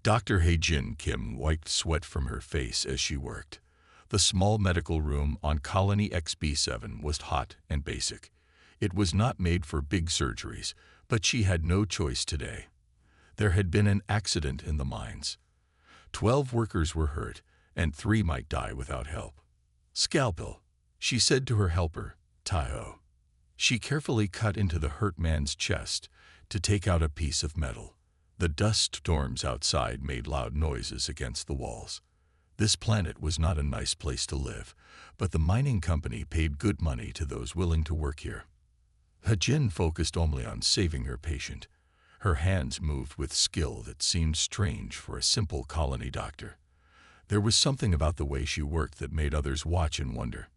Dr. He-Jin Kim wiped sweat from her face as she worked. The small medical room on Colony XB7 was hot and basic. It was not made for big surgeries, but she had no choice today. There had been an accident in the mines. 12 workers were hurt, and 3 might die without help. "Scalpel," she said to her helper, Taiho. She carefully cut into the hurt man's chest to take out a piece of metal. The dust storms outside made loud noises against the walls. This planet was not a nice place to live, but the mining company paid good money to those willing to work here. He-Jin focused only on saving her patient. Her hands moved with skill that seemed strange for a simple colony doctor. There was something about the way she worked that made others watch and wonder.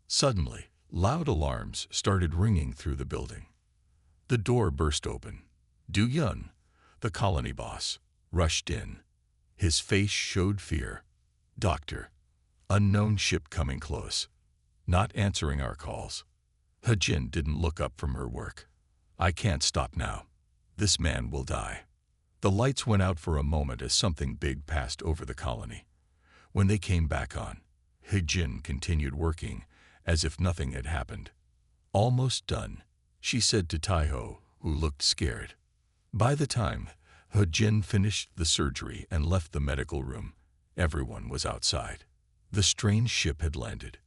Suddenly, loud alarms started ringing through the building. The door burst open. Du-Yun, the colony boss, rushed in. His face showed fear. "Doctor, unknown ship coming close. Not answering our calls." He-Jin didn't look up from her work. "I can't stop now. This man will die." The lights went out for a moment as something big passed over the colony. When they came back on, He-Jin continued working as if nothing had happened. "Almost done," she said to Taiho, who looked scared. By the time He-Jin finished the surgery and left the medical room, everyone was outside. The strange ship had landed.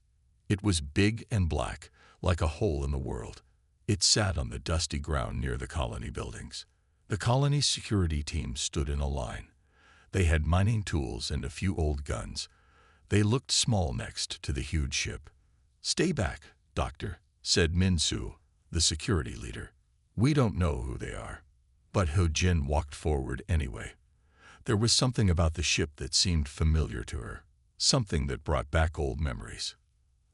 It was big and black, like a hole in the world. It sat on the dusty ground near the colony buildings. The colony's security team stood in a line. They had mining tools and a few old guns. They looked small next to the huge ship. "Stay back, Doctor," said Min-Soo, the security leader. "We don't know who they are." But He-Jin walked forward anyway. There was something about the ship that seemed familiar to her, something that brought back old memories.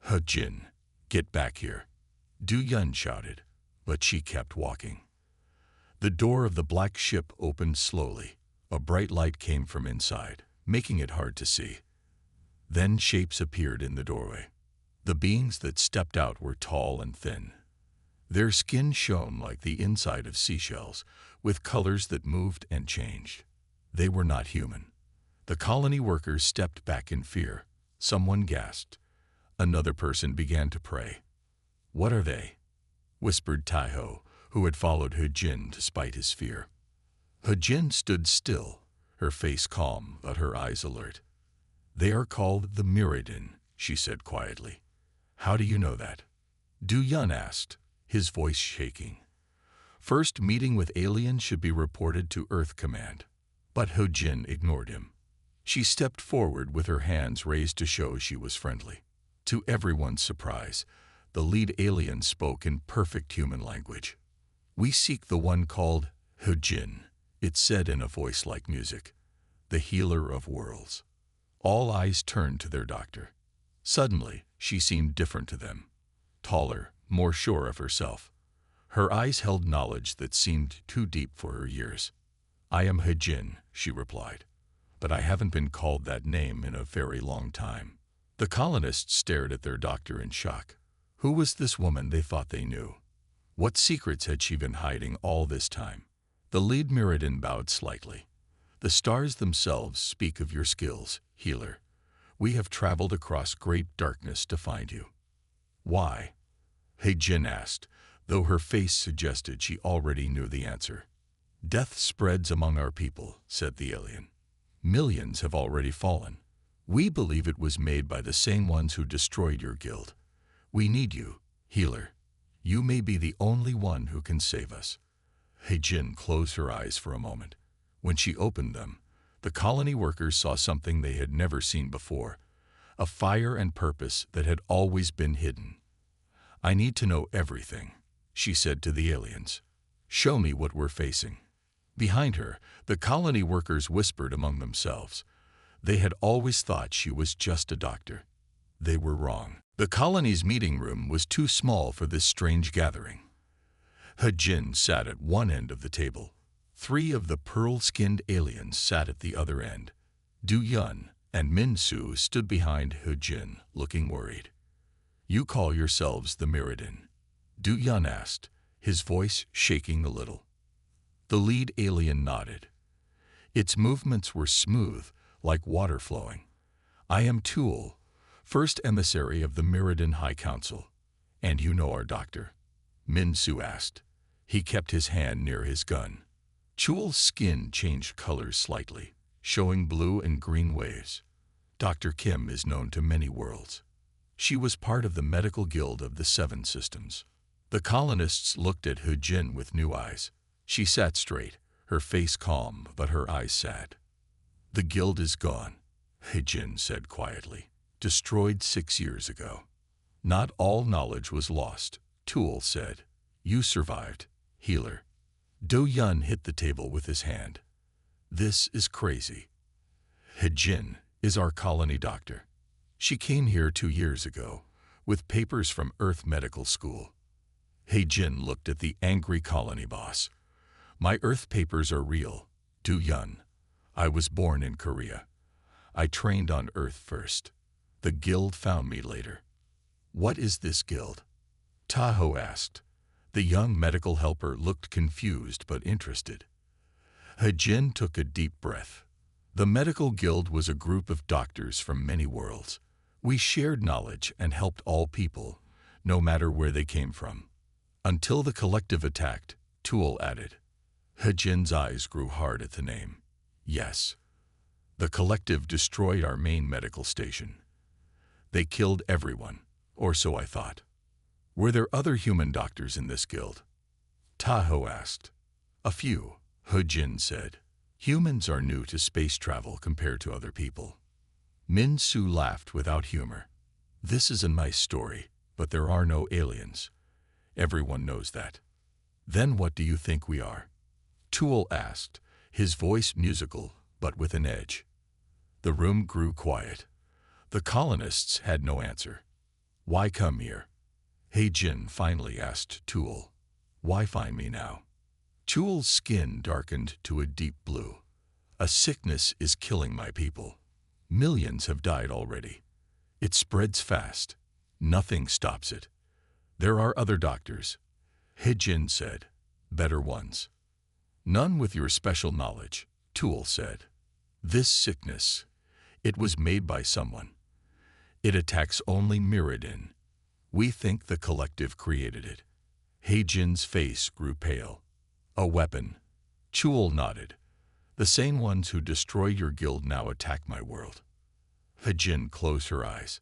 "He-Jin, get back here," Du-Yun shouted, but she kept walking. The door of the black ship opened slowly. A bright light came from inside, making it hard to see. Then shapes appeared in the doorway. The beings that stepped out were tall and thin. Their skin shone like the inside of seashells, with colors that moved and changed. They were not human. The colony workers stepped back in fear. Someone gasped. Another person began to pray. "What are they?" whispered Taiho, who had followed He-Jin despite his fear. He-Jin stood still, her face calm but her eyes alert. "They are called the Mirrodin," she said quietly. "How do you know that?" Du-Yun asked, his voice shaking. "First meeting with aliens should be reported to Earth Command." But He-Jin ignored him. She stepped forward with her hands raised to show she was friendly. To everyone's surprise, the lead alien spoke in perfect human language. "We seek the one called He-Jin," it said in a voice like music, "the healer of worlds." All eyes turned to their doctor. Suddenly, she seemed different to them. Taller, more sure of herself. Her eyes held knowledge that seemed too deep for her years. "I am He-Jin," she replied, "but I haven't been called that name in a very long time." The colonists stared at their doctor in shock. Who was this woman they thought they knew? What secrets had she been hiding all this time? The lead Mirrodin bowed slightly. "The stars themselves speak of your skills, healer. We have traveled across great darkness to find you." "Why?" He-Jin asked, though her face suggested she already knew the answer. "Death spreads among our people," said the alien. "Millions have already fallen. We believe it was made by the same ones who destroyed your guild. We need you, healer. You may be the only one who can save us." He-Jin closed her eyes for a moment. When she opened them, the colony workers saw something they had never seen before, a fire and purpose that had always been hidden. "I need to know everything," she said to the aliens. "Show me what we're facing." Behind her, the colony workers whispered among themselves. They had always thought she was just a doctor. They were wrong. The colony's meeting room was too small for this strange gathering. He-Jin sat at one end of the table. 3 of the pearl-skinned aliens sat at the other end. Du-Yun and Min-Soo stood behind He-Jin, looking worried. "You call yourselves the Mirrodin?" Du-Yun asked, his voice shaking a little. The lead alien nodded. Its movements were smooth, like water flowing. I am Tool, first emissary of the Mirrodin High Council. And you know our doctor? Min Su asked. He kept his hand near his gun. Tool's skin changed colors slightly, showing blue and green waves. Dr. Kim is known to many worlds. She was part of the medical guild of the Seven Systems. The colonists looked at He Jin with new eyes. She sat straight, her face calm, but her eyes sad. The guild is gone, He Jin said quietly. Destroyed 6 years ago. Not all knowledge was lost, Tool said. You survived, healer. Do Yun hit the table with his hand. This is crazy. He Jin is our colony doctor. She came here 2 years ago, with papers from Earth Medical School. He Jin looked at the angry colony boss. My Earth papers are real, Do Yun. I was born in Korea. I trained on Earth first. The guild found me later. What is this guild? Tahoe asked. The young medical helper looked confused but interested. He Jin took a deep breath. The medical guild was a group of doctors from many worlds. We shared knowledge and helped all people, no matter where they came from. Until the collective attacked, Tool added. He Jin's eyes grew hard at the name. Yes. The collective destroyed our main medical station. They killed everyone, or so I thought. Were there other human doctors in this guild? Tahoe asked. A few, He Jin said. Humans are new to space travel compared to other people. Min Su laughed without humor. This is a nice story, but there are no aliens. Everyone knows that. Then what do you think we are? Tool asked, his voice musical, but with an edge. The room grew quiet. The colonists had no answer. Why come here? He Jin finally asked Tool. Why find me now? Tool's skin darkened to a deep blue. A sickness is killing my people. Millions have died already. It spreads fast. Nothing stops it. There are other doctors, He Jin said. Better ones. None with your special knowledge, Tool said. This sickness, it was made by someone. It attacks only Mirrodin. We think the collective created it. He Jin's face grew pale. A weapon. Tool nodded. The same ones who destroy your guild now attack my world. He Jin closed her eyes.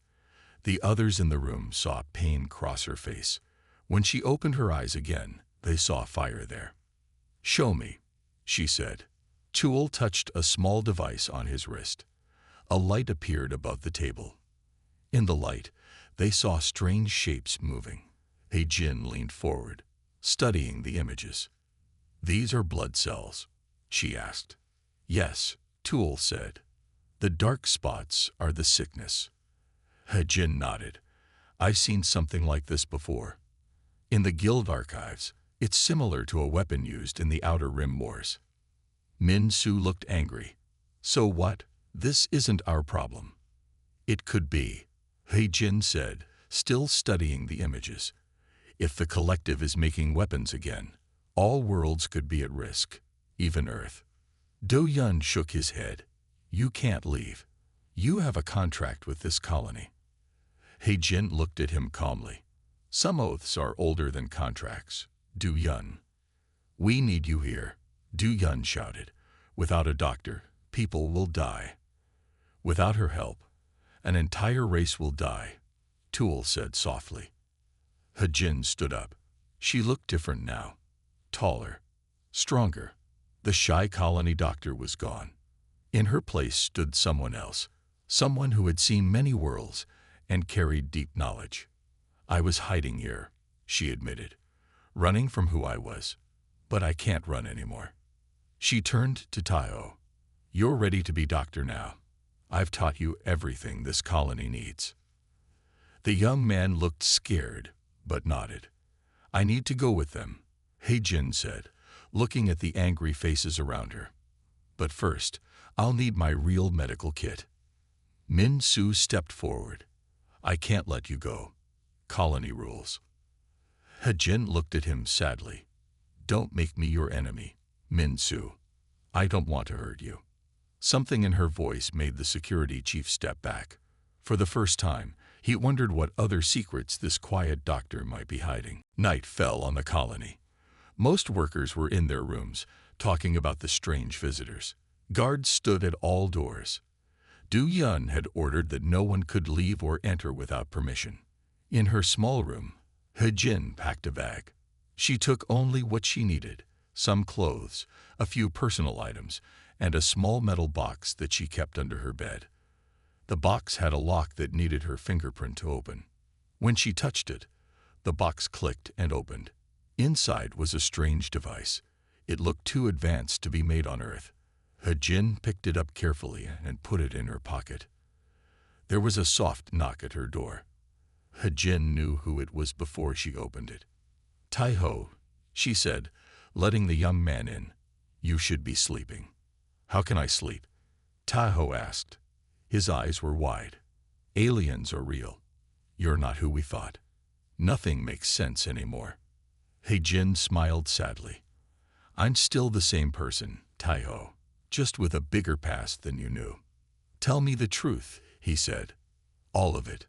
The others in the room saw pain cross her face. When she opened her eyes again, they saw fire there. Show me, she said. Tool touched a small device on his wrist. A light appeared above the table. In the light, they saw strange shapes moving. He Jin leaned forward, studying the images. These are blood cells, she asked. Yes, Tool said. The dark spots are the sickness. He Jin nodded. I've seen something like this before. In the guild archives, it's similar to a weapon used in the Outer Rim Wars. Min Su looked angry. So what? This isn't our problem. It could be, He Jin said, still studying the images. If the collective is making weapons again, all worlds could be at risk, even Earth. Do Yun shook his head. You can't leave. You have a contract with this colony. He Jin looked at him calmly. Some oaths are older than contracts, Do Yun. We need you here, Do Yun shouted. Without a doctor, people will die. Without her help, an entire race will die, Tool said softly. He Jin stood up. She looked different now. Taller, stronger. The shy colony doctor was gone. In her place stood someone else, someone who had seen many worlds and carried deep knowledge. I was hiding here, she admitted, running from who I was. But I can't run anymore. She turned to Tayo. You're ready to be doctor now. I've taught you everything this colony needs. The young man looked scared, but nodded. I need to go with them, He Jin said, looking at the angry faces around her. But first, I'll need my real medical kit. Min Su stepped forward. I can't let you go. Colony rules. He Jin looked at him sadly. Don't make me your enemy, Min Su. I don't want to hurt you." Something in her voice made the security chief step back. For the first time, he wondered what other secrets this quiet doctor might be hiding. Night fell on the colony. Most workers were in their rooms, talking about the strange visitors. Guards stood at all doors. Du Yun had ordered that no one could leave or enter without permission. In her small room, He Jin packed a bag. She took only what she needed: some clothes, a few personal items, and a small metal box that she kept under her bed. The box had a lock that needed her fingerprint to open. When she touched it, the box clicked and opened. Inside was a strange device. It looked too advanced to be made on Earth. He Jin picked it up carefully and put it in her pocket. There was a soft knock at her door. He Jin knew who it was before she opened it. "Tai Ho," she said, letting the young man in. "You should be sleeping." "How can I sleep?" Tai Ho asked. His eyes were wide. "Aliens are real. You're not who we thought. Nothing makes sense anymore." He Jin smiled sadly. "I'm still the same person, Tai Ho, just with a bigger past than you knew." "Tell me the truth," he said. "All of it."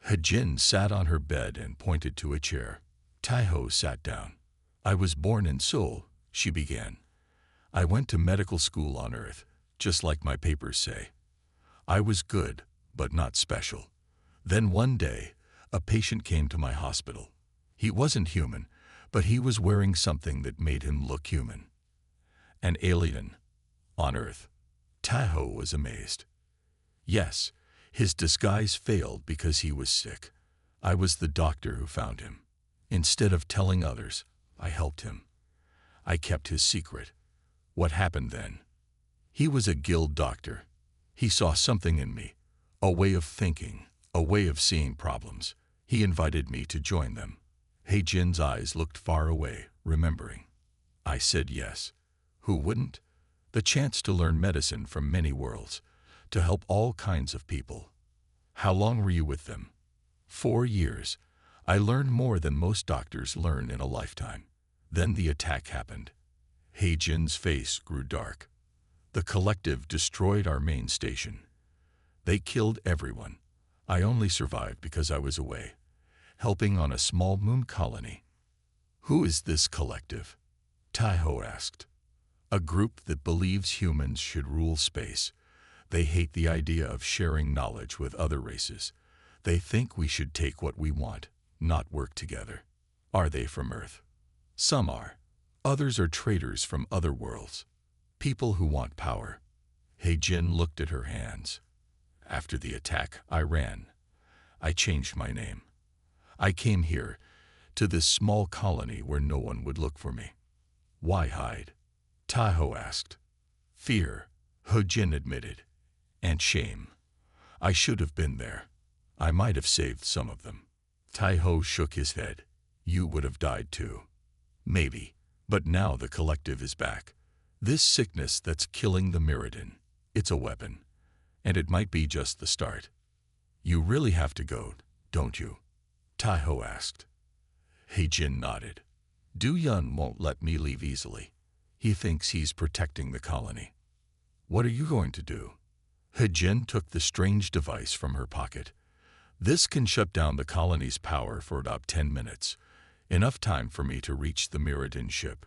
He Jin sat on her bed and pointed to a chair. Tai Ho sat down. "I was born in Seoul," she began. "I went to medical school on Earth, just like my papers say. I was good, but not special. Then one day, a patient came to my hospital. He wasn't human, but he was wearing something that made him look human. An alien on Earth." Tai Ho was amazed. "Yes, his disguise failed because he was sick. I was the doctor who found him. Instead of telling others, I helped him. I kept his secret." "What happened then?" "He was a guild doctor. He saw something in me, a way of thinking, a way of seeing problems. He invited me to join them." He Jin's eyes looked far away, remembering. "I said yes. Who wouldn't? The chance to learn medicine from many worlds, to help all kinds of people." "How long were you with them?" 4 years. I learned more than most doctors learn in a lifetime. Then the attack happened." He Jin's face grew dark. "The collective destroyed our main station. They killed everyone. I only survived because I was away, helping on a small moon colony." "Who is this collective?" Tai Ho asked. "A group that believes humans should rule space. They hate the idea of sharing knowledge with other races. They think we should take what we want, not work together." "Are they from Earth?" "Some are. Others are traitors from other worlds. People who want power." He Jin looked at her hands. "After the attack, I ran. I changed my name. I came here, to this small colony where no one would look for me." "Why hide?" Tai Ho asked. "Fear," He Jin admitted. "And shame. I should have been there. I might have saved some of them." Tai Ho shook his head. "You would have died too." "Maybe, but now the collective is back. This sickness that's killing the Mirrodin, it's a weapon. And it might be just the start." "You really have to go, don't you?" Tai Ho asked. He Jin nodded. "Du Yun won't let me leave easily. He thinks he's protecting the colony." "What are you going to do?" He Jin took the strange device from her pocket. "This can shut down the colony's power for about 10 minutes. Enough time for me to reach the Mirrodin ship.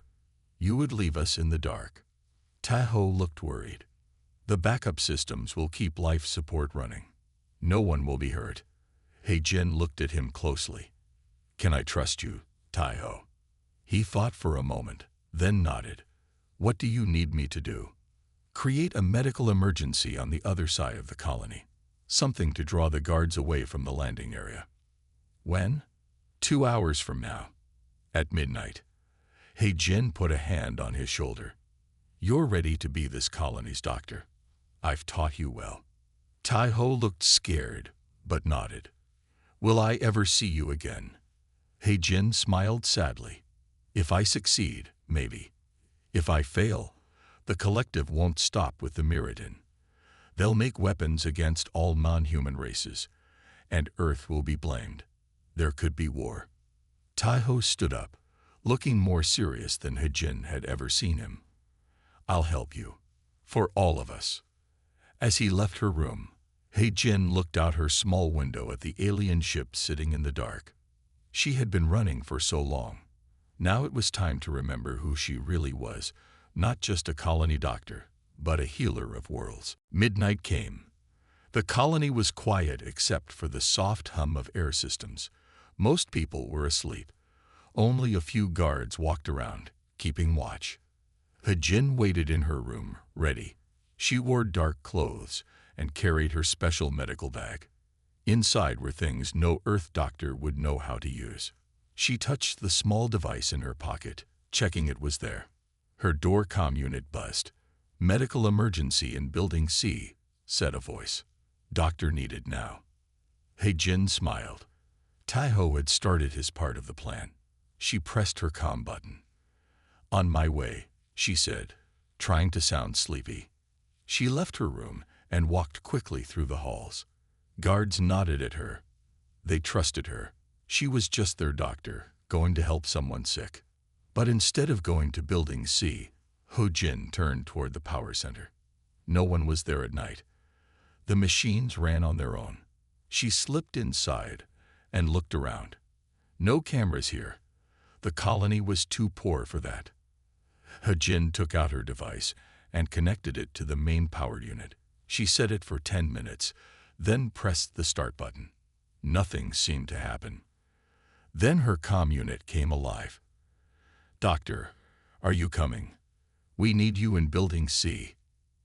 You would leave us in the dark." Tai Ho looked worried. "The backup systems will keep life support running. No one will be hurt." He Jin looked at him closely. "Can I trust you, Tai Ho?" He thought for a moment, then nodded. "What do you need me to do?" "Create a medical emergency on the other side of the colony. Something to draw the guards away from the landing area." "When?" 2 hours from now. At midnight." He Jin put a hand on his shoulder. "You're ready to be this colony's doctor. I've taught you well." Tai Ho looked scared, but nodded. "Will I ever see you again?" He Jin smiled sadly. "If I succeed, maybe. If I fail, the collective won't stop with the Mirrodin. They'll make weapons against all non-human races, and Earth will be blamed. There could be war." Tai Ho stood up, looking more serious than He Jin had ever seen him. I'll help you. For all of us." As he left her room, He-Jin looked out her small window at the alien ship sitting in the dark. She had been running for so long. Now it was time to remember who she really was, not just a colony doctor, but a healer of worlds. Midnight came. The colony was quiet except for the soft hum of air systems. Most people were asleep. Only a few guards walked around, keeping watch. He-Jin waited in her room, ready. She wore dark clothes and carried her special medical bag. Inside were things no Earth doctor would know how to use. She touched the small device in her pocket, checking it was there. Her door comm unit buzzed. "Medical emergency in Building C," said a voice. "Doctor needed now." He-Jin smiled. Taiho had started his part of the plan. She pressed her comm button. "On my way," she said, trying to sound sleepy. She left her room and walked quickly through the halls. Guards nodded at her. They trusted her. She was just their doctor, going to help someone sick. But instead of going to Building C, He-Jin turned toward the power center. No one was there at night. The machines ran on their own. She slipped inside and looked around. No cameras here. The colony was too poor for that. He-Jin took out her device and connected it to the main power unit. She set it for 10 minutes, then pressed the start button. Nothing seemed to happen. Then her comm unit came alive. "Doctor, are you coming? We need you in Building C."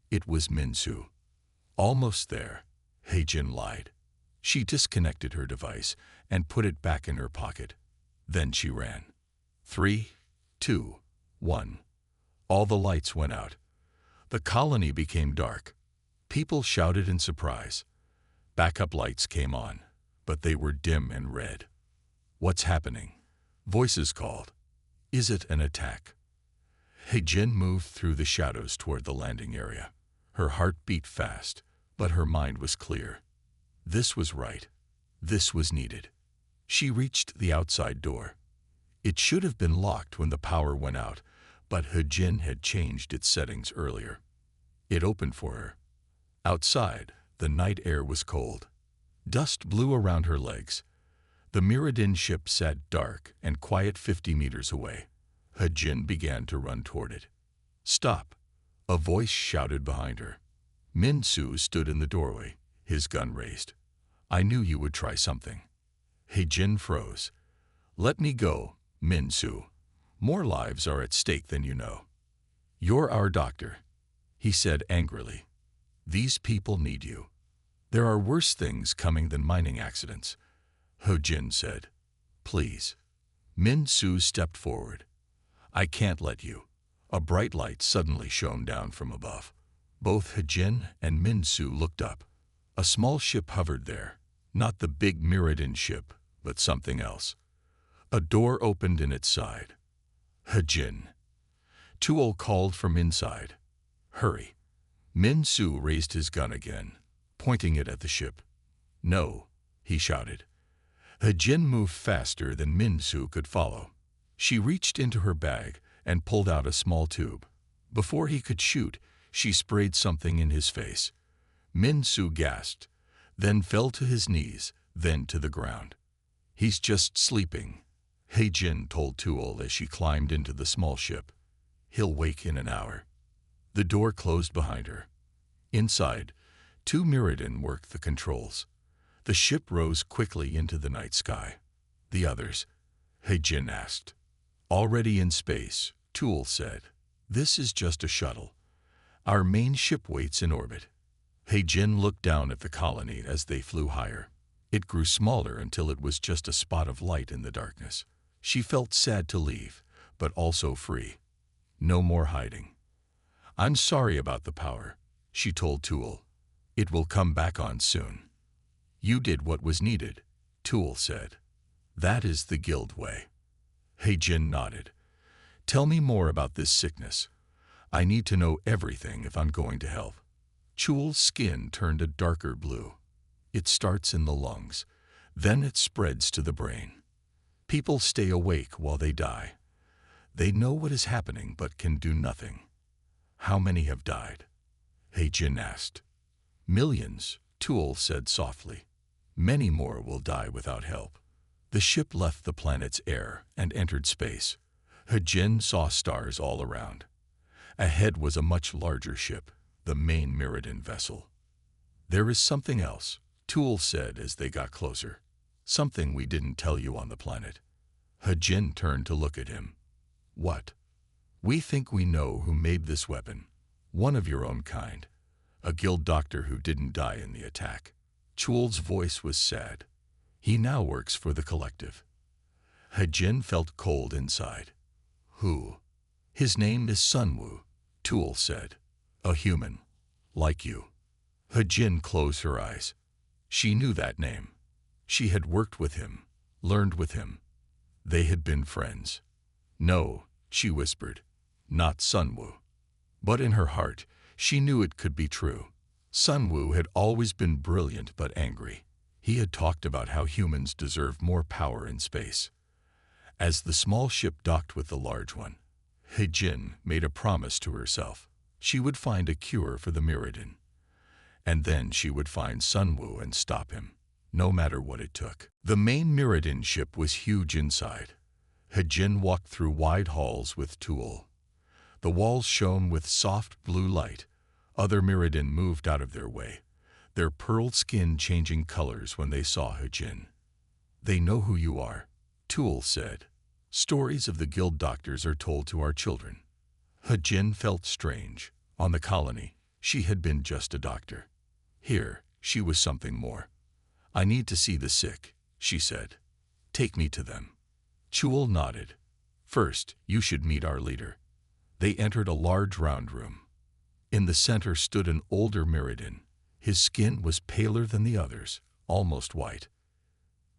It was Min-Soo. "Almost there," He-Jin lied. She disconnected her device and put it back in her pocket. Then she ran. 3, 2, 1. All the lights went out. The colony became dark. People shouted in surprise. Backup lights came on, but they were dim and red. "What's happening?" Voices called. "Is it an attack?" He-Jin moved through the shadows toward the landing area. Her heart beat fast, but her mind was clear. This was right. This was needed. She reached the outside door. It should have been locked when the power went out, but He-Jin had changed its settings earlier. It opened for her. Outside, the night air was cold. Dust blew around her legs. The Mirrodin ship sat dark and quiet 50 meters away. He-Jin began to run toward it. "Stop!" A voice shouted behind her. Min-Soo stood in the doorway, his gun raised. "I knew you would try something." He-Jin froze. "Let me go, Min-Soo. More lives are at stake than you know." "You're our doctor," he said angrily. "These people need you." "There are worse things coming than mining accidents," He-Jin said. "Please." Min-Soo stepped forward. "I can't let you." A bright light suddenly shone down from above. Both He-Jin and Min-Soo looked up. A small ship hovered there, not the big Mirrodin ship, but something else. A door opened in its side. "He-Jin." Tuol called from inside. "Hurry." Min-Soo raised his gun again, pointing it at the ship. "No," he shouted. He-Jin moved faster than Min-Soo could follow. She reached into her bag and pulled out a small tube. Before he could shoot, she sprayed something in his face. Min-Soo gasped, then fell to his knees, then to the ground. "He's just sleeping," He-Jin told Tuol as she climbed into the small ship. "He'll wake in an hour." The door closed behind her. Inside, 2 Mirrodin worked the controls. The ship rose quickly into the night sky. "The others?" He-Jin asked. "Already in space," Tuol said. "This is just a shuttle. Our main ship waits in orbit." He-Jin looked down at the colony as they flew higher. It grew smaller until it was just a spot of light in the darkness. She felt sad to leave, but also free. No more hiding. "I'm sorry about the power," she told Tuol. "It will come back on soon." "You did what was needed," Tuol said. "That is the guild way." He-Jin nodded. "Tell me more about this sickness. I need to know everything if I'm going to help." Tuol's skin turned a darker blue. "It starts in the lungs. Then it spreads to the brain. People stay awake while they die. They know what is happening but can do nothing." How many have died? He-Jin asked. Millions, Tool said softly. Many more will die without help. The ship left the planet's air and entered space. He-Jin saw stars all around. Ahead was a much larger ship, the main Mirrodin vessel. There is something else, Tool said as they got closer. Something we didn't tell you on the planet. He-Jin turned to look at him. What? We think we know who made this weapon. One of your own kind. A guild doctor who didn't die in the attack. Tool's voice was sad. He now works for the collective. He-Jin felt cold inside. Who? His name is Sunwoo, Tool said. A human. Like you. He-Jin closed her eyes. She knew that name. She had worked with him, learned with him. They had been friends. No, she whispered. Not Sunwoo. But in her heart, she knew it could be true. Sunwoo had always been brilliant but angry. He had talked about how humans deserve more power in space. As the small ship docked with the large one, He-Jin made a promise to herself. She would find a cure for the Mirrodin. And then she would find Sunwoo and stop him, no matter what it took. The main Mirrodin ship was huge inside. He-Jin walked through wide halls with Tool. The walls shone with soft blue light. Other Mirrodin moved out of their way, their pearl skin changing colors when they saw He-Jin. They know who you are, Tool said. Stories of the guild doctors are told to our children. He-Jin felt strange. On the colony, she had been just a doctor. Here, she was something more. I need to see the sick, she said. Take me to them. Tool nodded. First, you should meet our leader. They entered a large round room. In the center stood an older Mirrodin. His skin was paler than the others, almost white.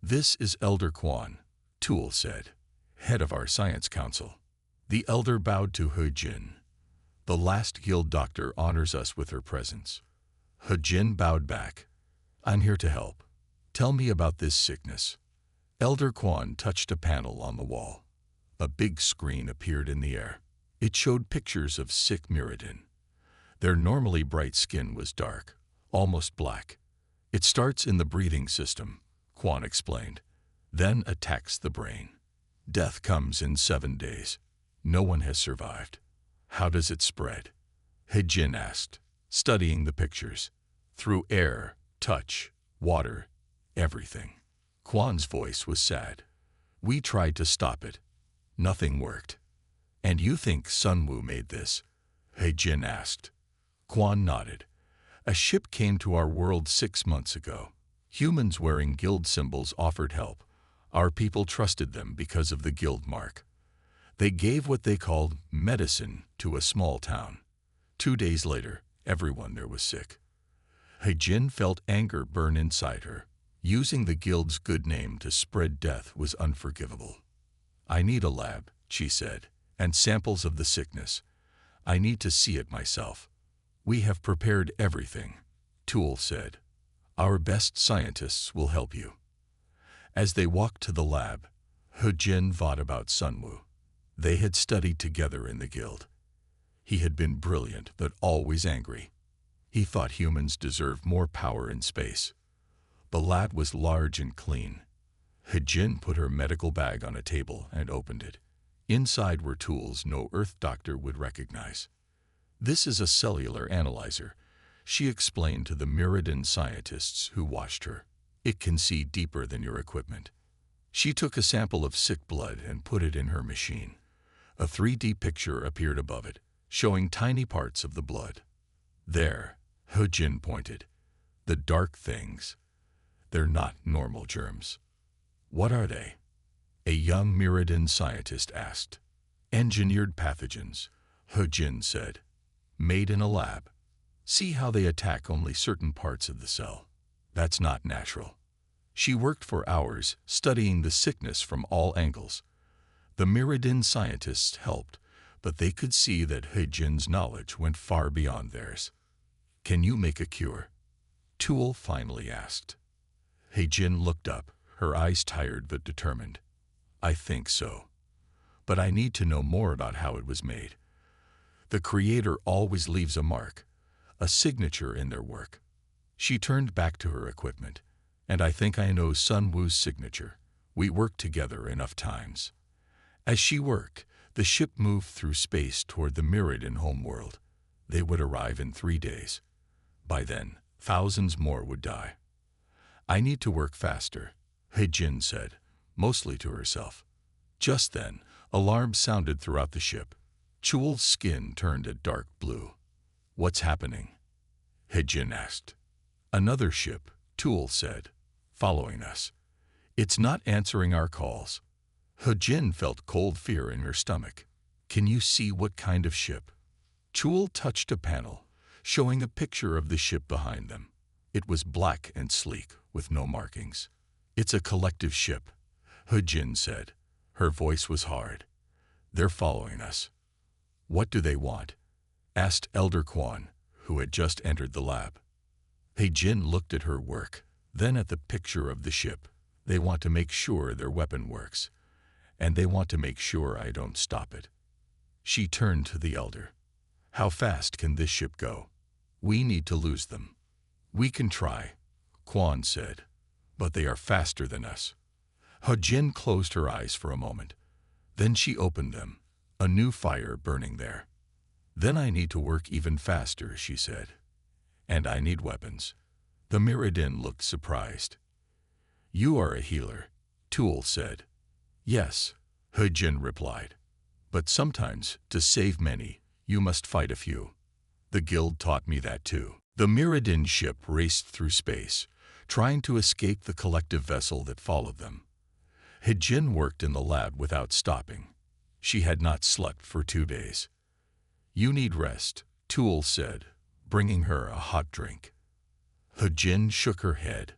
This is Elder Quan, Tool said, head of our science council. The elder bowed to He-Jin. The last guild doctor honors us with her presence. He-Jin bowed back. I'm here to help. Tell me about this sickness. Elder Quan touched a panel on the wall. A big screen appeared in the air. It showed pictures of sick Mirrodin. Their normally bright skin was dark, almost black. It starts in the breathing system, Quan explained, then attacks the brain. Death comes in 7 days. No one has survived. How does it spread? He-Jin asked, studying the pictures. Through air, touch, water, everything. Quan's voice was sad. We tried to stop it. Nothing worked. And you think Sunwoo made this? He-Jin asked. Quan nodded. A ship came to our world 6 months ago. Humans wearing guild symbols offered help. Our people trusted them because of the guild mark. They gave what they called medicine to a small town. 2 days later, everyone there was sick. He-Jin felt anger burn inside her. Using the guild's good name to spread death was unforgivable. I need a lab, she said, and samples of the sickness. I need to see it myself. We have prepared everything, Tool said. Our best scientists will help you. As they walked to the lab, He-Jin thought about Sunwoo. They had studied together in the guild. He had been brilliant but always angry. He thought humans deserved more power in space. The lab was large and clean. He-Jin put her medical bag on a table and opened it. Inside were tools no Earth doctor would recognize. This is a cellular analyzer, she explained to the Mirrodin scientists who watched her. It can see deeper than your equipment. She took a sample of sick blood and put it in her machine. A 3D picture appeared above it, showing tiny parts of the blood. There, He-Jin pointed. The dark things. They're not normal germs. What are they? A young Mirrodin scientist asked. Engineered pathogens, He-Jin said. Made in a lab. See how they attack only certain parts of the cell. That's not natural. She worked for hours, studying the sickness from all angles. The Mirrodin scientists helped, but they could see that He-Jin's knowledge went far beyond theirs. Can you make a cure? Tool finally asked. He-Jin looked up, her eyes tired but determined. I think so. But I need to know more about how it was made. The creator always leaves a mark, a signature in their work. She turned back to her equipment. And I think I know Sun Wu's signature. We worked together enough times. As she worked, the ship moved through space toward the Mirrodin homeworld. They would arrive in 3 days. By then, thousands more would die. I need to work faster, He-Jin said, mostly to herself. Just then, alarms sounded throughout the ship. Chul's skin turned a dark blue. What's happening? He-Jin asked. Another ship, Chul said, following us. It's not answering our calls. He-Jin felt cold fear in her stomach. Can you see what kind of ship? Chul touched a panel, showing a picture of the ship behind them. It was black and sleek, with no markings. It's a collective ship, He-Jin said. Her voice was hard. They're following us. What do they want? Asked Elder Quan, who had just entered the lab. He-Jin looked at her work, then at the picture of the ship. They want to make sure their weapon works, and they want to make sure I don't stop it. She turned to the Elder. How fast can this ship go? We need to lose them. We can try, Quan said, but they are faster than us. He-Jin closed her eyes for a moment. Then she opened them, a new fire burning there. Then I need to work even faster, she said. And I need weapons. The Mirrodin looked surprised. You are a healer, Chul said. Yes, He-Jin replied. But sometimes, to save many, you must fight a few. The guild taught me that too. The Mirrodin ship raced through space, trying to escape the collective vessel that followed them. He-Jin worked in the lab without stopping. She had not slept for 2 days. You need rest, Chul said, bringing her a hot drink. He-Jin shook her head.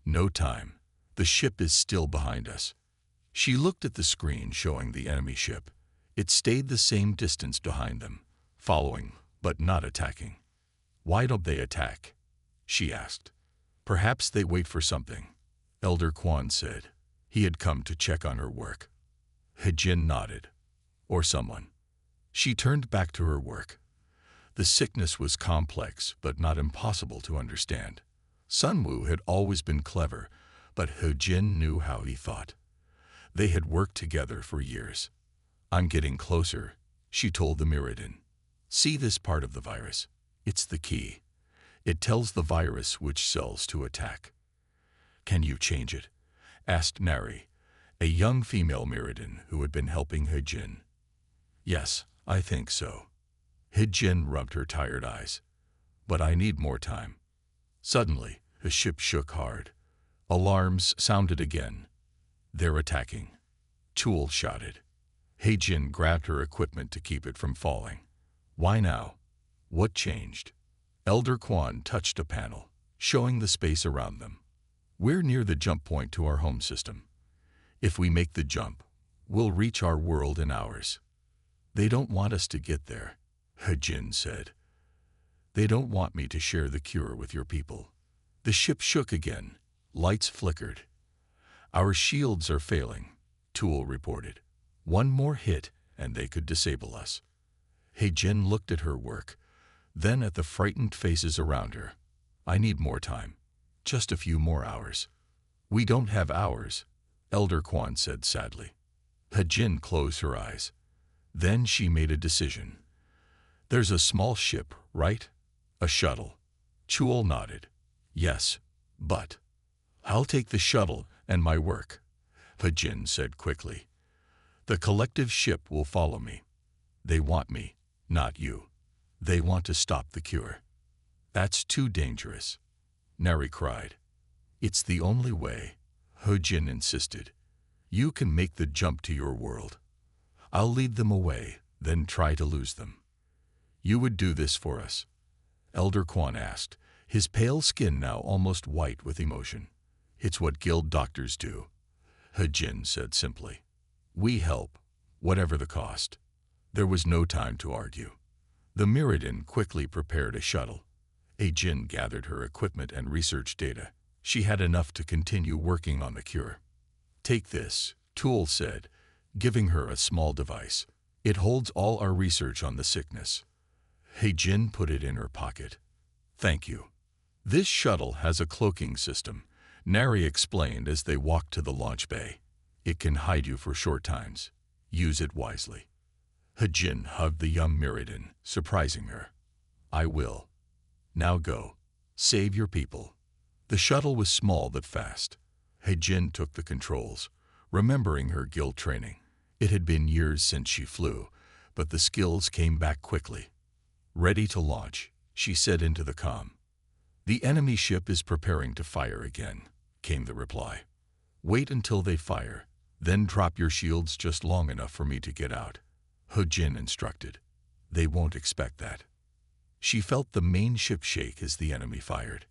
No time. The ship is still behind us. She looked at the screen showing the enemy ship. It stayed the same distance behind them, following, but not attacking. Why don't they attack? She asked. Perhaps they wait for something, Elder Quan said. He had come to check on her work. He-Jin nodded. Or someone. She turned back to her work. The sickness was complex, but not impossible to understand. Sun Wu had always been clever, but He-Jin knew how he thought. They had worked together for years. I'm getting closer, she told the Mirrodin. See this part of the virus? It's the key. It tells the virus which cells to attack. Can you change it? Asked Nari, a young female Mirrodin who had been helping He-Jin. Yes, I think so. He-Jin rubbed her tired eyes. But I need more time. Suddenly, the ship shook hard. Alarms sounded again. They're attacking. Chul shouted. He-Jin grabbed her equipment to keep it from falling. Why now? What changed? Elder Quan touched a panel, showing the space around them. We're near the jump point to our home system. If we make the jump, we'll reach our world in hours. They don't want us to get there, He-Jin said. They don't want me to share the cure with your people. The ship shook again. Lights flickered. Our shields are failing, Chul reported. One more hit and they could disable us. He-Jin looked at her work, then at the frightened faces around her. I need more time. Just a few more hours. We don't have hours, Elder Quan said sadly. He-Jin closed her eyes. Then she made a decision. There's a small ship, right? A shuttle. Chul nodded. Yes, but I'll take the shuttle and my work, He-Jin said quickly. The collective ship will follow me. They want me, not you. They want to stop the cure. That's too dangerous, Nari cried. It's the only way, He-Jin insisted. You can make the jump to your world. I'll lead them away, then try to lose them. You would do this for us? Elder Quan asked, his pale skin now almost white with emotion. It's what guild doctors do, He-Jin said simply. We help, whatever the cost. There was no time to argue. The Mirrodin quickly prepared a shuttle. He-Jin gathered her equipment and research data. She had enough to continue working on the cure. Take this, Chul said, giving her a small device. It holds all our research on the sickness. He-Jin put it in her pocket. "Thank you. This shuttle has a cloaking system," Nari explained as they walked to the launch bay. "It can hide you for short times. Use it wisely." He-Jin hugged the young Mirrodin, surprising her. "I will. Now go. Save your people." The shuttle was small but fast. He-Jin took the controls, remembering her guild training. It had been years since she flew, but the skills came back quickly. "Ready to launch," she said into the comm. "The enemy ship is preparing to fire again," came the reply. "Wait until they fire, then drop your shields just long enough for me to get out," He-Jin instructed. "They won't expect that." She felt the main ship shake as the enemy fired.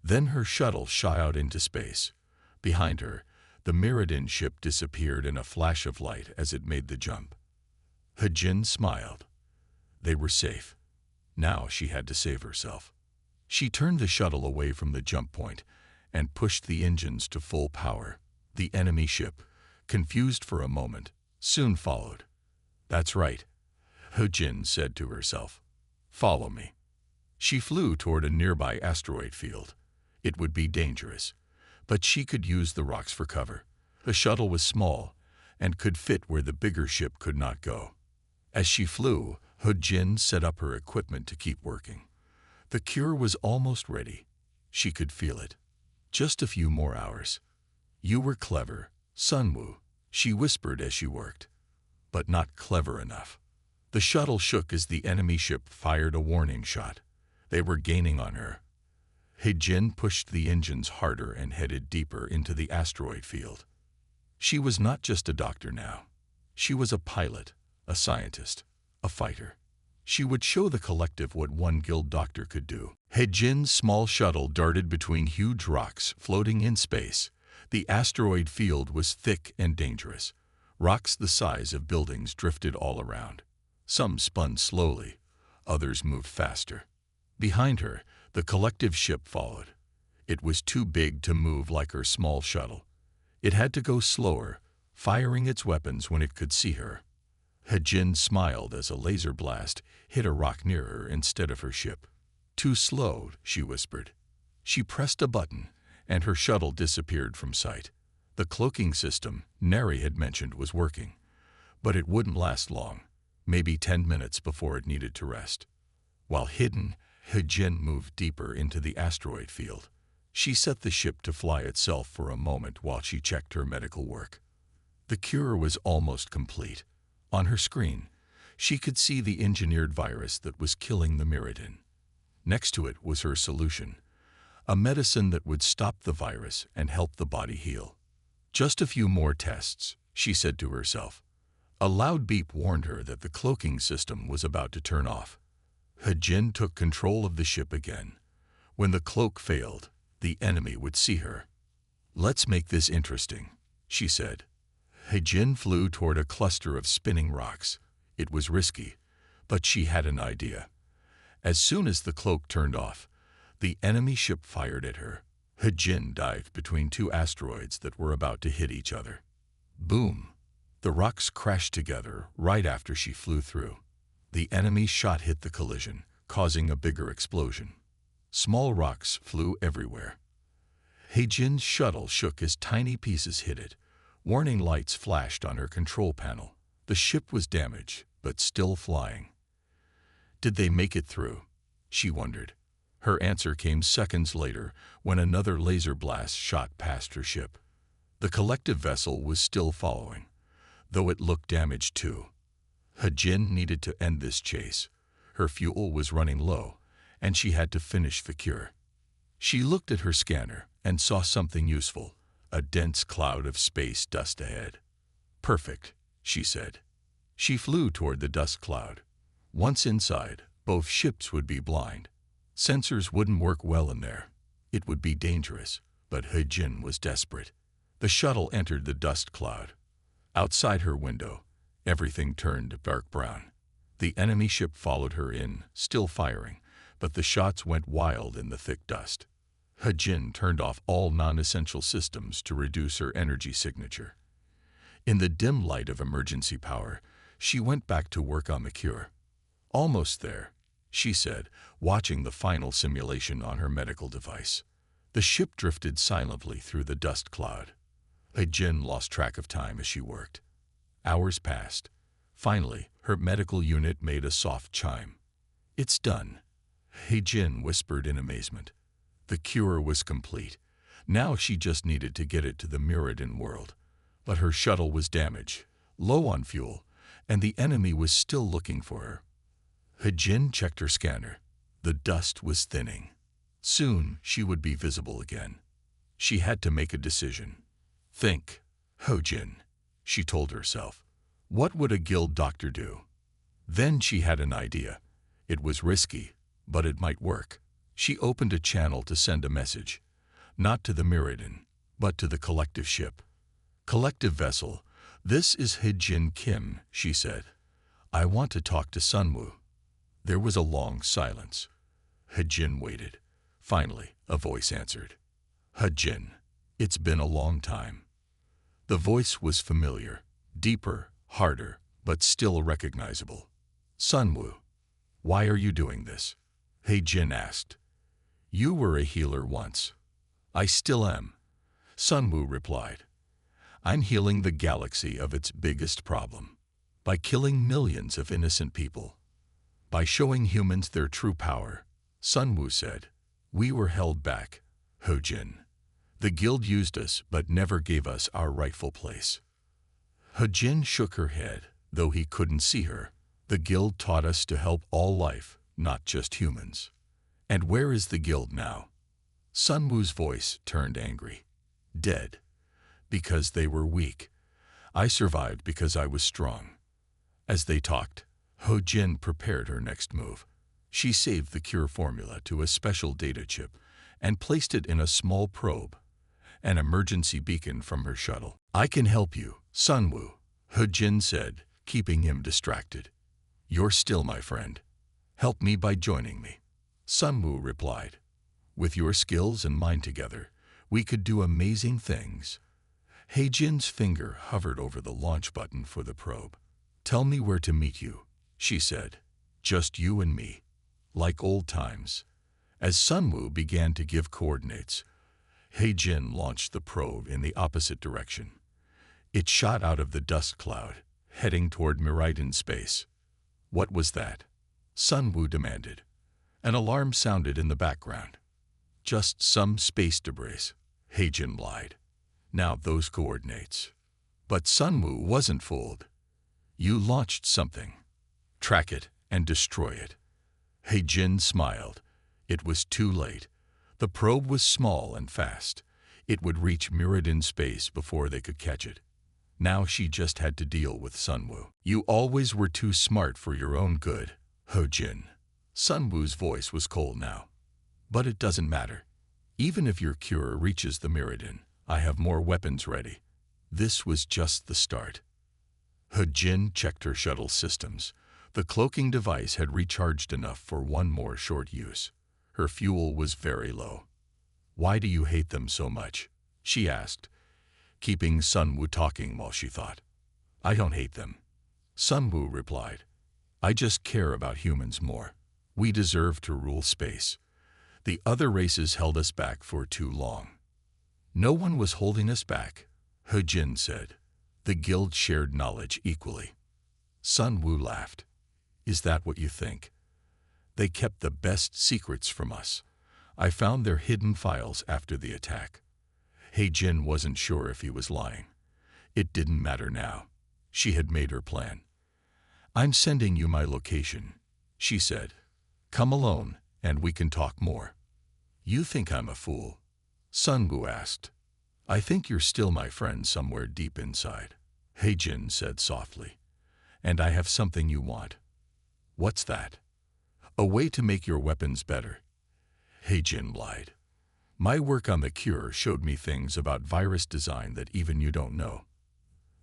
Then her shuttle shot out into space. Behind her, the Mirrodin ship disappeared in a flash of light as it made the jump. He-Jin smiled. They were safe. Now she had to save herself. She turned the shuttle away from the jump point and pushed the engines to full power. The enemy ship, confused for a moment, soon followed. "That's right," He-Jin said to herself. "Follow me." She flew toward a nearby asteroid field. It would be dangerous, but she could use the rocks for cover. The shuttle was small and could fit where the bigger ship could not go. As she flew, He-Jin set up her equipment to keep working. The cure was almost ready. She could feel it. Just a few more hours. "You were clever, Sunwoo," she whispered as she worked. "But not clever enough." The shuttle shook as the enemy ship fired a warning shot. They were gaining on her. He-Jin pushed the engines harder and headed deeper into the asteroid field. She was not just a doctor now. She was a pilot, a scientist, a fighter. She would show the collective what one guild doctor could do. He-Jin's small shuttle darted between huge rocks floating in space. The asteroid field was thick and dangerous. Rocks the size of buildings drifted all around. Some spun slowly, others moved faster. Behind her, the collective ship followed. It was too big to move like her small shuttle. It had to go slower, firing its weapons when it could see her. He-Jin smiled as a laser blast hit a rock near her instead of her ship. "Too slow," she whispered. She pressed a button, and her shuttle disappeared from sight. The cloaking system Neri had mentioned was working, but it wouldn't last long, maybe 10 minutes before it needed to rest. While hidden, He-Jin moved deeper into the asteroid field. She set the ship to fly itself for a moment while she checked her medical work. The cure was almost complete. On her screen, she could see the engineered virus that was killing the Mirrodin. Next to it was her solution, a medicine that would stop the virus and help the body heal. "Just a few more tests," she said to herself. A loud beep warned her that the cloaking system was about to turn off. He-Jin took control of the ship again. When the cloak failed, the enemy would see her. "Let's make this interesting," she said. He-Jin flew toward a cluster of spinning rocks. It was risky, but she had an idea. As soon as the cloak turned off, the enemy ship fired at her. He-Jin dived between two asteroids that were about to hit each other. Boom! The rocks crashed together right after she flew through. The enemy shot hit the collision, causing a bigger explosion. Small rocks flew everywhere. He-Jin's shuttle shook as tiny pieces hit it. Warning lights flashed on her control panel. The ship was damaged, but still flying. Did they make it through? She wondered. Her answer came seconds later when another laser blast shot past her ship. The collective vessel was still following, though it looked damaged too. He-Jin needed to end this chase. Her fuel was running low, and she had to finish the cure. She looked at her scanner and saw something useful, a dense cloud of space dust ahead. "Perfect," she said. She flew toward the dust cloud. Once inside, both ships would be blind. Sensors wouldn't work well in there. It would be dangerous, but He-Jin was desperate. The shuttle entered the dust cloud. Outside her window, everything turned dark brown. The enemy ship followed her in, still firing, but the shots went wild in the thick dust. He-Jin turned off all non-essential systems to reduce her energy signature. In the dim light of emergency power, she went back to work on the cure. Almost there, she said, watching the final simulation on her medical device. The ship drifted silently through the dust cloud. He-Jin lost track of time as she worked. Hours passed. Finally, her medical unit made a soft chime. "It's done," He-Jin whispered in amazement. The cure was complete. Now she just needed to get it to the Mirrodin world. But her shuttle was damaged, low on fuel, and the enemy was still looking for her. He-Jin checked her scanner. The dust was thinning. Soon she would be visible again. She had to make a decision. "Think, He-Jin," she told herself. What would a guild doctor do? Then she had an idea. It was risky, but it might work. She opened a channel to send a message. Not to the Mirrodin, but to the collective ship. "Collective vessel, this is He-Jin Kim," she said. "I want to talk to Sunwoo." There was a long silence. He-Jin waited. Finally, a voice answered. "He-Jin, it's been a long time." The voice was familiar, deeper, harder, but still recognizable. "Sunwoo, why are you doing this?" He-Jin asked. "You were a healer once." "I still am," Sunwoo replied. "I'm healing the galaxy of its biggest problem. By killing millions of innocent people. By showing humans their true power," Sunwoo said. "We were held back, He-Jin. The guild used us but never gave us our rightful place." He-Jin shook her head, though he couldn't see her. "The guild taught us to help all life, not just humans." "And where is the guild now?" Sunwoo's voice turned angry. "Dead. Because they were weak. I survived because I was strong." As they talked, He-Jin prepared her next move. She saved the cure formula to a special data chip and placed it in a small probe, an emergency beacon from her shuttle. "I can help you, Sunwoo," He-Jin said, keeping him distracted. "You're still my friend. Help me by joining me." Sunwoo replied. "With your skills and mine together, we could do amazing things." He-Jin's finger hovered over the launch button for the probe. "Tell me where to meet you," she said. "Just you and me. Like old times." As Sunwoo began to give coordinates, He-Jin launched the probe in the opposite direction. It shot out of the dust cloud, heading toward Mirrodin space. "What was that?" Sunwoo demanded. An alarm sounded in the background. "Just some space debris," He-Jin lied. "Now those coordinates." But Sunwoo wasn't fooled. "You launched something. Track it and destroy it." He-Jin smiled. It was too late. The probe was small and fast. It would reach Mirrodin space before they could catch it. Now she just had to deal with Sunwoo. "You always were too smart for your own good, He-Jin." Sunwoo's voice was cold now. "But it doesn't matter. Even if your cure reaches the Mirrodin, I have more weapons ready." This was just the start. He-Jin checked her shuttle systems. The cloaking device had recharged enough for one more short use. Her fuel was very low. "Why do you hate them so much?" she asked, keeping Sunwoo talking while she thought. "I don't hate them," Sunwoo replied. "I just care about humans more. We deserve to rule space. The other races held us back for too long." "No one was holding us back," He-Jin said. "The guild shared knowledge equally." Sunwoo laughed. "Is that what you think? They kept the best secrets from us. I found their hidden files after the attack." He-Jin wasn't sure if he was lying. It didn't matter now. She had made her plan. "I'm sending you my location," she said. "Come alone, and we can talk more." "You think I'm a fool?" Sunwoo asked. "I think you're still my friend somewhere deep inside," He-Jin said softly. "And I have something you want." "What's that?" "A way to make your weapons better," He-Jin lied. "My work on the cure showed me things about virus design that even you don't know."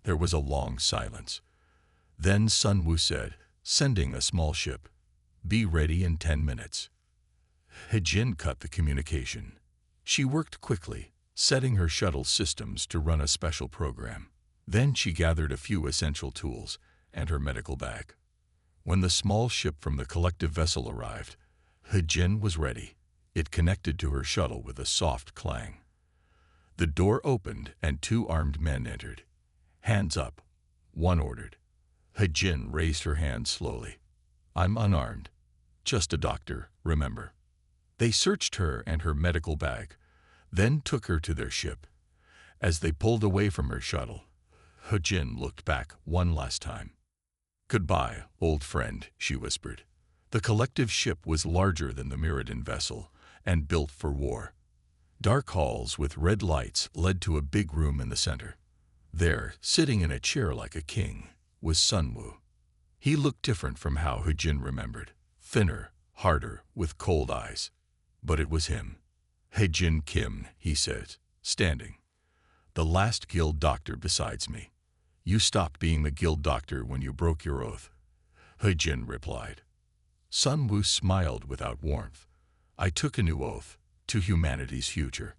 There was a long silence. Then Sunwoo said, "Sending a small ship. Be ready in 10 minutes." He-Jin cut the communication. She worked quickly, setting her shuttle systems to run a special program. Then she gathered a few essential tools and her medical bag. When the small ship from the collective vessel arrived, He-Jin was ready. It connected to her shuttle with a soft clang. The door opened and 2 armed men entered. "Hands up," one ordered. He-Jin raised her hand slowly. "I'm unarmed. Just a doctor, remember." They searched her and her medical bag, then took her to their ship. As they pulled away from her shuttle, He-Jin looked back one last time. "Goodbye, old friend," she whispered. The collective ship was larger than the Mirrodin vessel and built for war. Dark halls with red lights led to a big room in the center. There, sitting in a chair like a king, was Sunwoo. He looked different from how He-Jin remembered. Thinner, harder, with cold eyes. But it was him. "He-Jin Kim," he said, standing. "The last guild doctor besides me. You stopped being the guild doctor when you broke your oath." He-Jin replied. Sunwoo smiled without warmth. "I took a new oath, to humanity's future."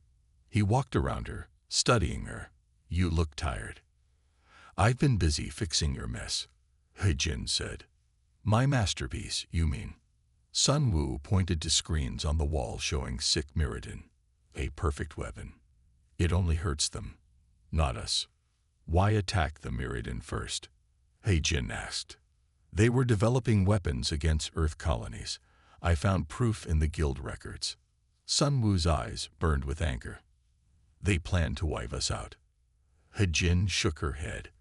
He walked around her, studying her. "You look tired." "I've been busy fixing your mess," He-Jin said. "My masterpiece, you mean?" Sunwoo pointed to screens on the wall showing sick Mirrodin. "A perfect weapon. It only hurts them, not us." "Why attack the Mirrodin first?" He-Jin asked. "They were developing weapons against Earth colonies. I found proof in the guild records." Sunwoo's eyes burned with anger. "They planned to wipe us out." He-Jin shook her head.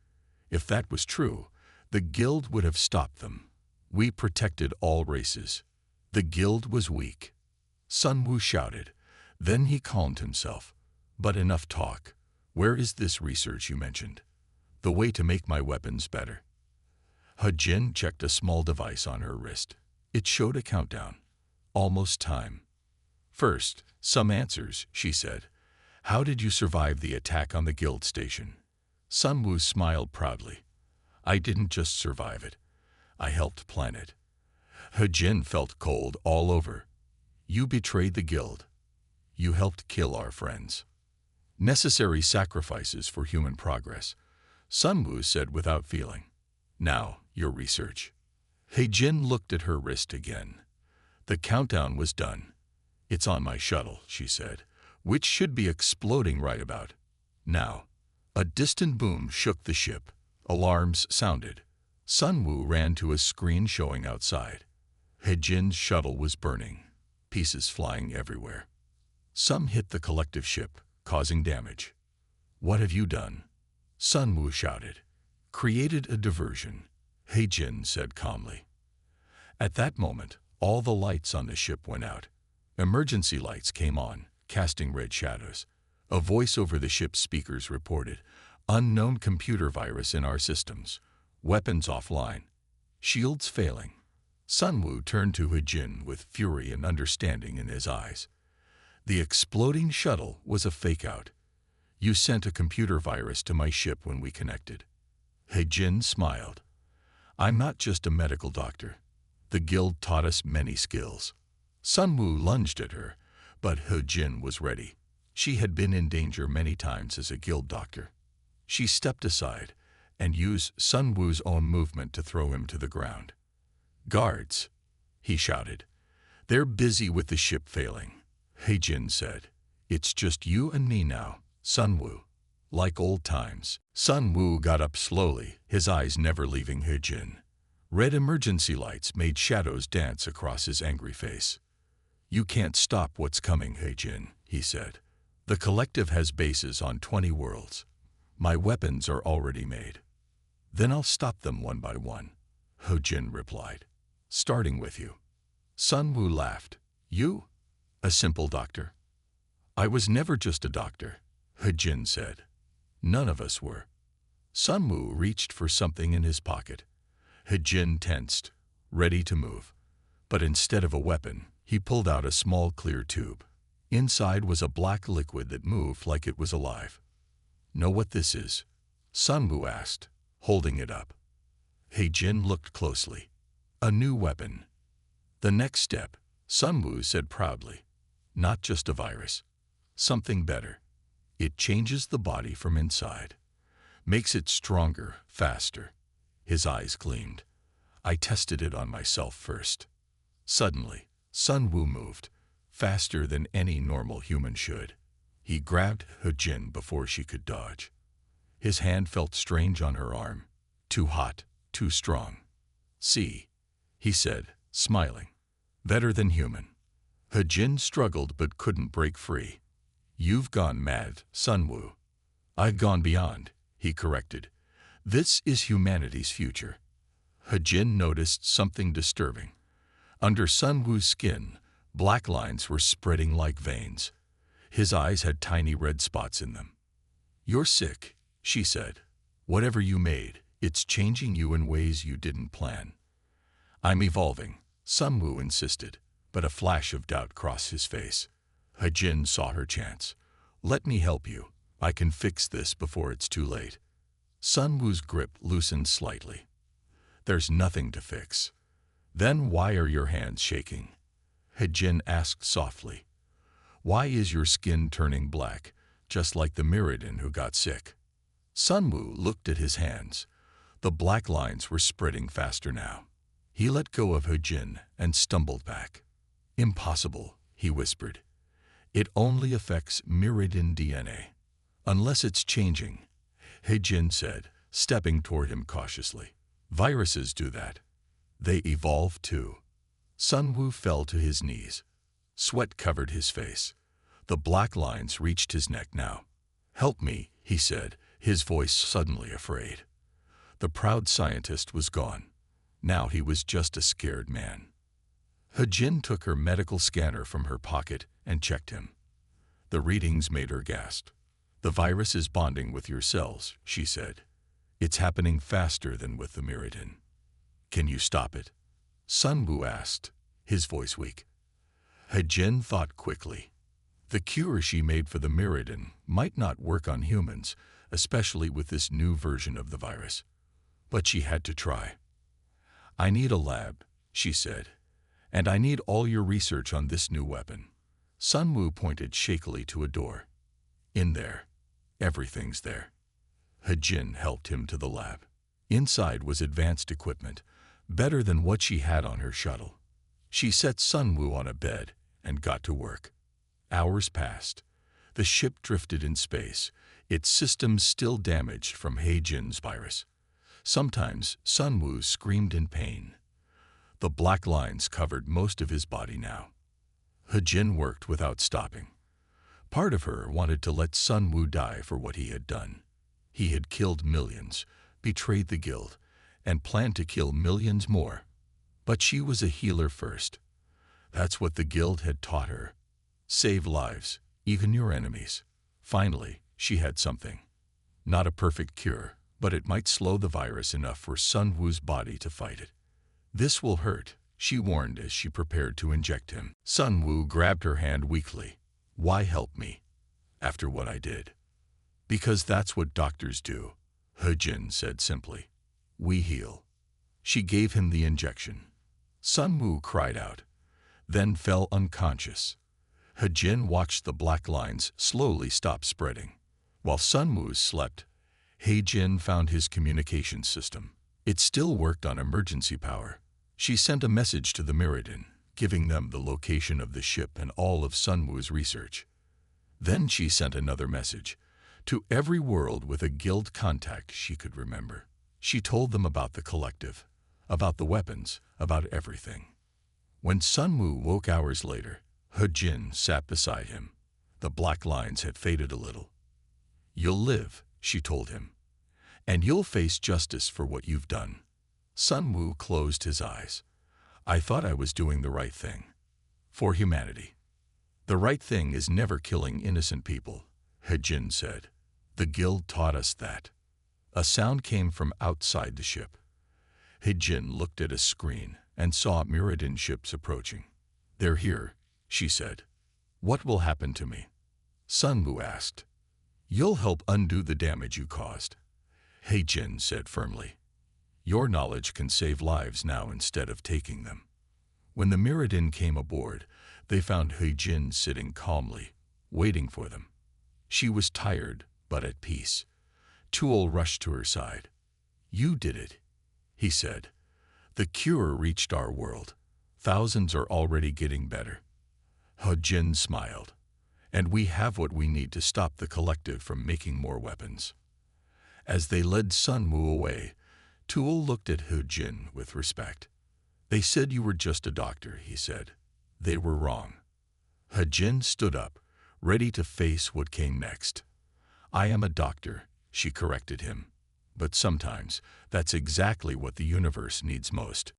"If that was true, the guild would have stopped them. We protected all races. The guild was weak." Sunwoo shouted. Then he calmed himself. "But enough talk. Where is this research you mentioned? The way to make my weapons better?" He-Jin checked a small device on her wrist. It showed a countdown. Almost time. "First, some answers," she said. "How did you survive the attack on the guild station?" Sunwoo smiled proudly. "I didn't just survive it. I helped plan it." He-Jin felt cold all over. "You betrayed the guild. You helped kill our friends. Necessary sacrifices for human progress," Sunwoo said without feeling. "Now, your research." He-Jin looked at her wrist again. The countdown was done. "It's on my shuttle," she said, "which should be exploding right about now." A distant boom shook the ship. Alarms sounded. Sunwoo ran to a screen showing outside. He-Jin's shuttle was burning, pieces flying everywhere. Some hit the collective ship, causing damage. "What have you done?" Sunwoo shouted. "Created a diversion," He-Jin said calmly. At that moment, all the lights on the ship went out. Emergency lights came on, casting red shadows. A voice over the ship's speakers reported, "Unknown computer virus in our systems. Weapons offline. Shields failing." Sunwoo turned to He-Jin with fury and understanding in his eyes. "The exploding shuttle was a fake-out. You sent a computer virus to my ship when we connected." He-Jin smiled. "I'm not just a medical doctor. The guild taught us many skills." Sunwoo lunged at her, but He-Jin was ready. She had been in danger many times as a guild doctor. She stepped aside and used Sunwoo's own movement to throw him to the ground. "Guards," he shouted. "They're busy with the ship failing," He-Jin said. "It's just you and me now, Sunwoo. Like old times." Sunwoo got up slowly, his eyes never leaving He-Jin. Red emergency lights made shadows dance across his angry face. "You can't stop what's coming, He-Jin," he said. "The collective has bases on 20 worlds. My weapons are already made. Then I'll stop them one by one," He-Jin replied. "Starting with you." Sunwoo laughed. "You? A simple doctor?" "I was never just a doctor," He-Jin said. "None of us were." Sunwoo reached for something in his pocket. He-Jin tensed, ready to move. But instead of a weapon, he pulled out a small clear tube. Inside was a black liquid that moved like it was alive. "Know what this is?" Sunwoo asked, holding it up. He-Jin looked closely. "A new weapon." "The next step," Sunwoo said proudly. "Not just a virus. Something better. It changes the body from inside. Makes it stronger, faster." His eyes gleamed. I tested it on myself first. Suddenly, Sun Wu moved, faster than any normal human should. He grabbed He Jin before she could dodge. His hand felt strange on her arm. Too hot, too strong. "See," he said, smiling. "Better than human." He Jin struggled but couldn't break free. "You've gone mad, Sun Wu." "I've gone beyond," he corrected. "This is humanity's future." He Jin noticed something disturbing. Under Sun Wu's skin, black lines were spreading like veins. His eyes had tiny red spots in them. "You're sick," she said. "Whatever you made, it's changing you in ways you didn't plan." "I'm evolving," Sun Wu insisted, but a flash of doubt crossed his face. He Jin saw her chance. "Let me help you. I can fix this before it's too late." Sun Wu's grip loosened slightly. "There's nothing to fix." "Then why are your hands shaking?" He Jin asked softly. "Why is your skin turning black, just like the Mirrodin who got sick?" Sun Wu looked at his hands. The black lines were spreading faster now. He let go of He Jin and stumbled back. "Impossible," he whispered. "It only affects Mirrodin DNA. Unless it's changing," He Jin said, stepping toward him cautiously. "Viruses do that. They evolve too." Sun Wu fell to his knees. Sweat covered his face. The black lines reached his neck now. "Help me," he said, his voice suddenly afraid. The proud scientist was gone. Now he was just a scared man. He Jin took her medical scanner from her pocket and checked him. The readings made her gasp. "The virus is bonding with your cells," she said. "It's happening faster than with the Mirrodin." "Can you stop it?" Sun Wu asked, his voice weak. He Jin thought quickly. The cure she made for the Mirrodin might not work on humans, especially with this new version of the virus. But she had to try. "I need a lab," she said, "and I need all your research on this new weapon." Sun Wu pointed shakily to a door. "In there. Everything's there." He Jin helped him to the lab. Inside was advanced equipment, better than what she had on her shuttle. She set Sun Wu on a bed and got to work. Hours passed. The ship drifted in space, its systems still damaged from He Jin's virus. Sometimes Sun Wu screamed in pain. The black lines covered most of his body now. He Jin worked without stopping. Part of her wanted to let Sun Wu die for what he had done. He had killed millions, betrayed the guild, and planned to kill millions more. But she was a healer first. That's what the guild had taught her. Save lives, even your enemies. Finally, she had something. Not a perfect cure, but it might slow the virus enough for Sun Wu's body to fight it. "This will hurt," she warned as she prepared to inject him. Sun Wu grabbed her hand weakly. "Why help me? After what I did?" "Because that's what doctors do," He Jin said simply. "We heal." She gave him the injection. Sun Wu cried out, then fell unconscious. He Jin watched the black lines slowly stop spreading. While Sun Wu slept, He Jin found his communication system. It still worked on emergency power. She sent a message to the Mirrodin, giving them the location of the ship and all of Sun Wu's research. Then she sent another message to every world with a guild contact she could remember. She told them about the collective, about the weapons, about everything. When Sun Wu woke hours later, He Jin sat beside him. The black lines had faded a little. "You'll live," she told him, "and you'll face justice for what you've done." Sun Wu closed his eyes. "I thought I was doing the right thing. For humanity." "The right thing is never killing innocent people," He Jin said. "The guild taught us that." A sound came from outside the ship. He Jin looked at a screen and saw Mirrodin ships approaching. "They're here," she said. "What will happen to me?" Sun Wu asked. "You'll help undo the damage you caused," He Jin said firmly. "Your knowledge can save lives now instead of taking them." When the Mirrodin came aboard, they found He Jin sitting calmly, waiting for them. She was tired, but at peace. Tuol rushed to her side. "You did it," he said. The cure reached our world. Thousands are already getting better. He smiled. And we have what we need to stop the collective from making more weapons. As they led Sun Wu away, Tuol looked at He with respect. They said you were just a doctor, he said. They were wrong. He stood up, ready to face what came next. I am a doctor, she corrected him. But sometimes, that's exactly what the universe needs most.